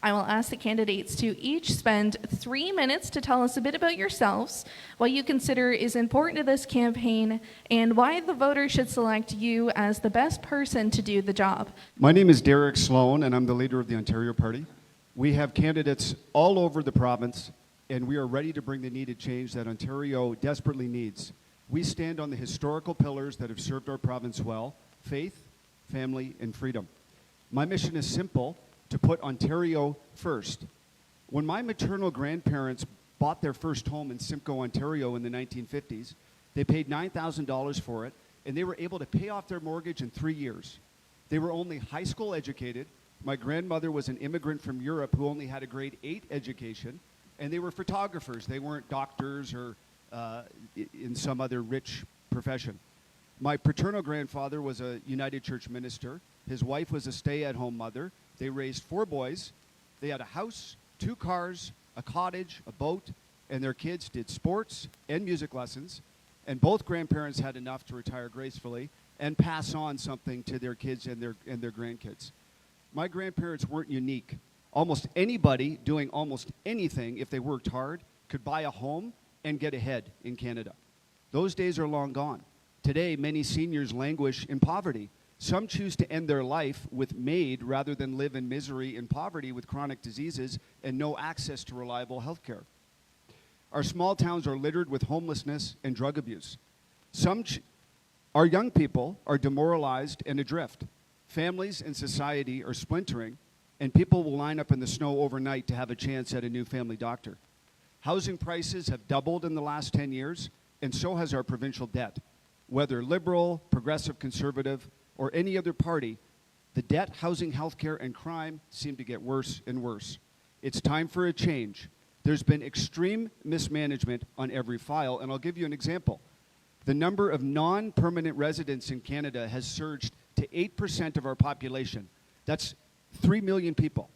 I will ask the candidates to each spend 3 minutes to tell us a bit about yourselves, what you consider is important to this campaign, and why the voters should select you as the best person to do the job. My name is Derek Sloan, and I'm the leader of the Ontario Party. We have candidates all over the province, and we are ready to bring the needed change that Ontario desperately needs. We stand on the historical pillars that have served our province well: faith, family, and freedom. My mission is simple: to put Ontario first. When my maternal grandparents bought their first home in Simcoe, Ontario in the 1950s, they paid $9,000 for it, and they were able to pay off their mortgage in 3 years. They were only high school educated. My grandmother was an immigrant from Europe who only had a grade 8 education, and they were photographers. They weren't doctors or in some other rich profession. My paternal grandfather was a United Church minister. His wife was a stay-at-home mother. They raised 4 boys. They had a house, 2 cars, a cottage, a boat, and their kids did sports and music lessons. And both grandparents had enough to retire gracefully and pass on something to their kids and their grandkids. My grandparents weren't unique. Almost anybody doing almost anything, if they worked hard, could buy a home and get ahead in Canada. Those days are long gone. Today, many seniors languish in poverty. Some choose to end their life with MAID rather than live in misery and poverty with chronic diseases and no access to reliable health care. Our small towns are littered with homelessness and drug abuse. Our young people are demoralized and adrift. Families and society are splintering, and people will line up in the snow overnight to have a chance at a new family doctor. Housing prices have doubled in the last 10 years, and so has our provincial debt. Whether Liberal, Progressive, Conservative, or any other party, the debt, housing, healthcare, and crime seem to get worse and worse. It's time for a change. There's been extreme mismanagement on every file, and I'll give you an example. The number of non-permanent residents in Canada has surged to 8% of our population. That's 3 million people.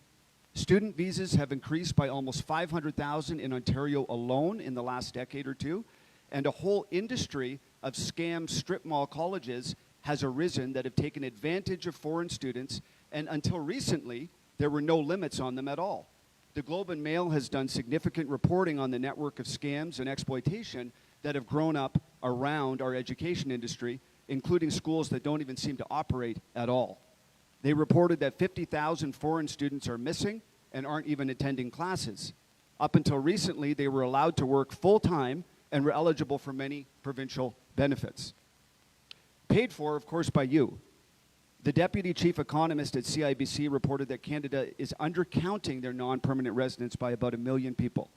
Student visas have increased by almost 500,000 in Ontario alone in the last decade or two, and a whole industry of scam strip mall colleges has arisen that have taken advantage of foreign students, and until recently, there were no limits on them at all. The Globe and Mail has done significant reporting on the network of scams and exploitation that have grown up around our education industry, including schools that don't even seem to operate at all. They reported that 50,000 foreign students are missing and aren't even attending classes. Up until recently, they were allowed to work full-time and were eligible for many provincial benefits. Paid for, of course, by you. The deputy chief economist at CIBC reported that Canada is undercounting their non-permanent residents by about 1 million people.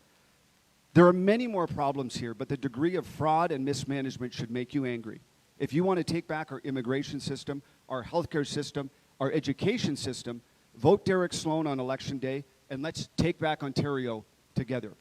There are many more problems here, but the degree of fraud and mismanagement should make you angry. If you want to take back our immigration system, our healthcare system, our education system, vote Derek Sloan on Election Day, and let's take back Ontario together.